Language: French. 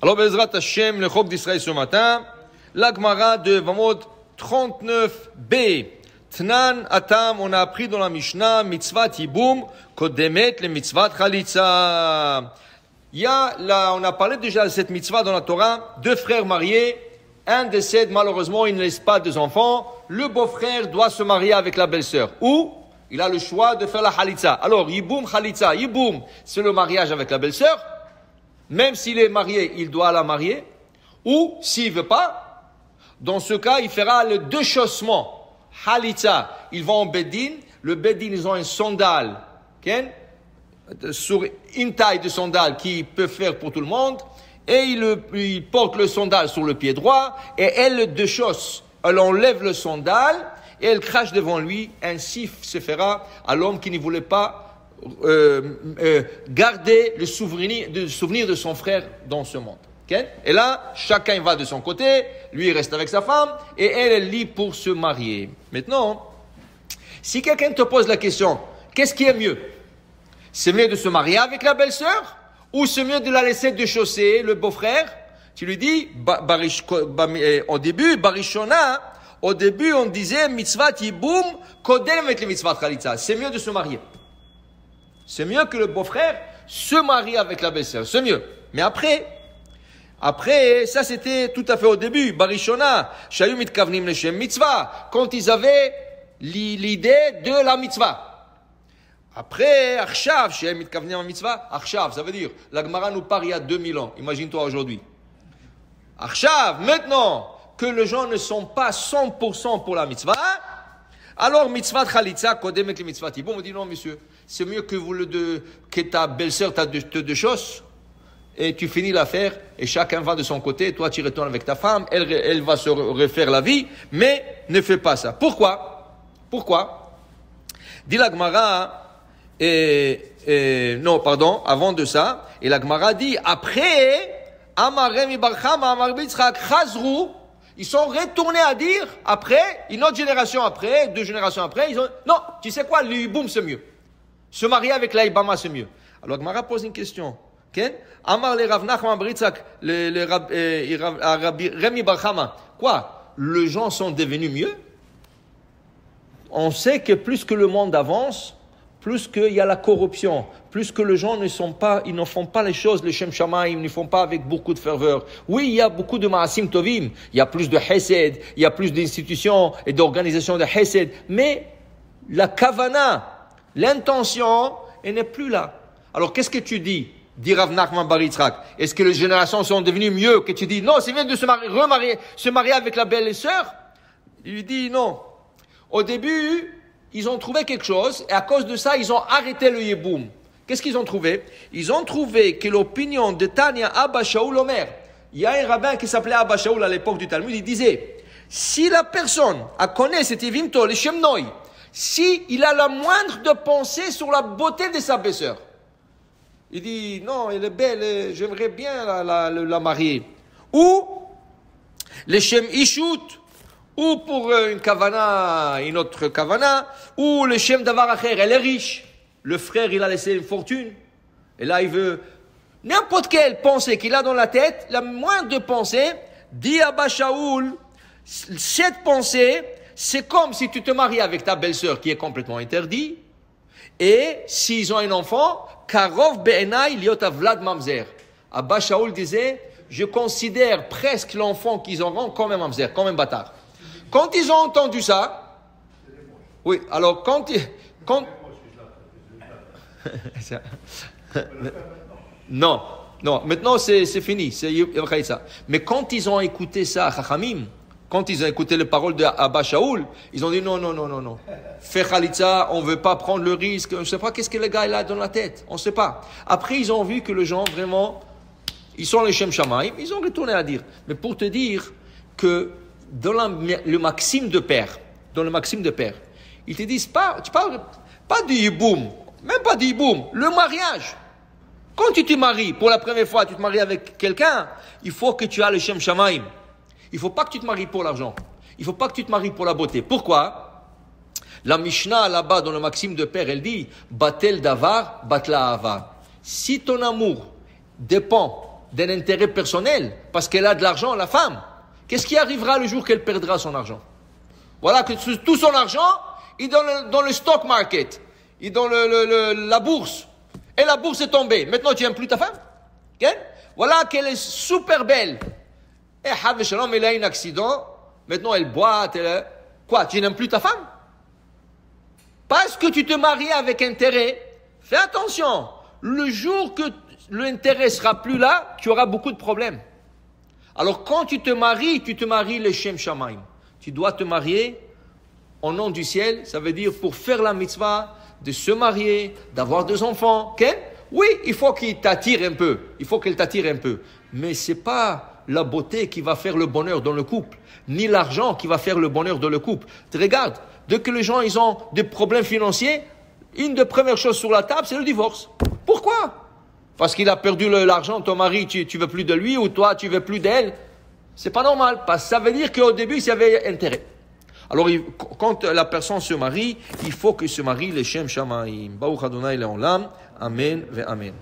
Alors, Bezrat Hashem, le Chok d'Israël ce matin, la Gemara de Vamot 39b. Tnan Atam, on a appris dans la Mishnah, mitzvah Yiboum, kodemet le mitzvah Chalitza. Il y a là, on a parlé déjà de cette mitzvah dans la Torah, deux frères mariés, un décède, malheureusement, il ne laisse pas deux enfants, le beau-frère doit se marier avec la belle-sœur. Ou, il a le choix de faire la Chalitza. Alors, Yiboum Chalitza, Yiboum, c'est le mariage avec la belle-sœur. Même s'il est marié, il doit la marier. Ou, s'il veut pas, dans ce cas, il fera le déchaussement. Halitza, ils vont en Beddin. Le Beddin, ils ont un sandal, okay? Sur une taille de sandal qui peut faire pour tout le monde. Et il porte le sandal sur le pied droit. Et elle le déchausse. Elle enlève le sandal et elle crache devant lui. Ainsi se fera à l'homme qui ne voulait pas garder le souvenir de son frère dans ce monde. Okay? Et là, chacun va de son côté, lui il reste avec sa femme, et elle est libre pour se marier. Maintenant, si quelqu'un te pose la question, qu'est-ce qui est mieux? C'est mieux de se marier avec la belle-sœur, ou c'est mieux de la laisser déchausser le beau-frère? Tu lui dis, au début, Barishona, au début on disait, mitzvah yiboum, kodem avec le mitzvah chalitza. C'est mieux de se marier. C'est mieux que le beau-frère se marie avec la belle-sœur. C'est mieux. Mais après, ça c'était tout à fait au début. Barishona, shayu mitkavnim leshem mitzvah. Quand ils avaient l'idée de la mitzvah. Après, arshav, shayu mitkavnim mitzvah. Arshav, ça veut dire, la Gemara nous parle il y a 2000 ans. Imagine-toi aujourd'hui. Arshav, maintenant que les gens ne sont pas 100% pour la mitzvah, alors mitzvah chalitza, kodem avec le mitzvah tibou. On dit non, monsieur. C'est mieux que ta belle-sœur te déchausse et tu finis l'affaire et chacun va de son côté. Toi, tu retournes avec ta femme, elle va se refaire la vie, mais ne fais pas ça. Pourquoi? Dit la Gemara, avant de ça, et la Gemara dit, après, Amarem Ibarchama, Amar Bitzchak, Chazrou, ils sont retournés à dire, après, une autre génération après, 2 générations après, ils ont, non, tu sais quoi, le hiboum c'est mieux. Se marier avec l'Aïbama, c'est mieux. Alors, Gemara pose une question. Okay? Amar le Rav Nachman Britzak, Remi Barchama. Quoi? Les gens sont devenus mieux? On sait que plus que le monde avance, plus qu'il y a la corruption, plus que les gens ils ne font pas les choses, les Shem Shamaim, ils ne font pas avec beaucoup de ferveur. Oui, il y a beaucoup de Ma'asim Tovim, il y a plus de Hesed, il y a plus d'institutions et d'organisations de Hesed, mais la Kavana, l'intention, elle n'est plus là. Alors, qu'est-ce que tu dis? Dit Rav Nachman bar Yitzchak. Est-ce que les générations sont devenues mieux? Que tu dis, non, c'est bien de se marier avec la belle-sœur? Il lui dit, non. Au début, ils ont trouvé quelque chose, et à cause de ça, ils ont arrêté le Yeboum. Qu'est-ce qu'ils ont trouvé? Ils ont trouvé que l'opinion de Tanya Abba Shaul Omer, il y a un rabbin qui s'appelait Abba Shaul à l'époque du Talmud, il disait, si la personne connaît cet Evimto, le Shemnoi, si il a la moindre de pensée sur la beauté de sa belle-sœur. Il dit, non, elle est belle, j'aimerais bien la marier. Ou, le Shem Ishut, ou pour une autre kavana, ou le Shem Davar Acher, elle est riche. Le frère, il a laissé une fortune. Et là, il veut, n'importe quelle pensée qu'il a dans la tête, la moindre de pensée, dit Abba Shaul, cette pensée, c'est comme si tu te maries avec ta belle-sœur qui est complètement interdit. Et s'ils ont un enfant, Karov Be'enai liot avlad mamzer. Abba Shaul disait, je considère presque l'enfant qu'ils auront comme un mamzer, comme un bâtard. Quand ils ont entendu ça, oui, alors non, maintenant c'est fini, mais quand ils ont écouté ça, Chachamim, quand ils ont écouté les paroles d'Abba Shaul, ils ont dit non. Fais Chalitza, on ne veut pas prendre le risque. On ne sait pas qu'est-ce que le gars a dans la tête. On ne sait pas. Après, ils ont vu que les gens, vraiment, ils sont les Shem Shamaim. Ils ont retourné à dire. Mais pour te dire que dans le maxime de père, ils te disent pas du Yiboum, même pas du Yiboum, le mariage. Quand tu te maries, pour la première fois, tu te maries avec quelqu'un, il faut que tu aies le Shem Shamaim. Il ne faut pas que tu te maries pour l'argent. Il ne faut pas que tu te maries pour la beauté. Pourquoi? La Mishnah, là-bas, dans le Maxime de Père, elle dit, Batel davar, batla ava. Si ton amour dépend d'un intérêt personnel, parce qu'elle a de l'argent, la femme. Qu'est-ce qui arrivera le jour qu'elle perdra son argent? Voilà que tout son argent, il est dans le stock market, il est dans la bourse. Et la bourse est tombée. Maintenant, tu n'aimes plus ta femme? Okay? Voilà qu'elle est super belle. Et Hav Shalom, elle a un accident. Maintenant, elle boite. Quoi, tu n'aimes plus ta femme? Parce que tu te maries avec intérêt. Fais attention. Le jour que l'intérêt sera plus là, tu auras beaucoup de problèmes. Alors, quand tu te maries le Shem Shamaim. Tu dois te marier au nom du ciel. Ça veut dire pour faire la mitzvah, de se marier, d'avoir des enfants. Okay? Oui, il faut qu'il t'attire un peu. Il faut qu'elle t'attire un peu. Mais c'est pas la beauté qui va faire le bonheur dans le couple, ni l'argent qui va faire le bonheur dans le couple. Tu regardes, dès que les gens ils ont des problèmes financiers, une des premières choses sur la table, c'est le divorce. Pourquoi? Parce qu'il a perdu l'argent, ton mari, tu veux plus de lui, ou toi, tu veux plus d'elle. C'est pas normal, parce que ça veut dire qu'au début, il y avait intérêt. Alors, quand la personne se marie, il faut que se marie les Shem Shamaim. Baruch Adonai Le'olam. Amen ve Amen.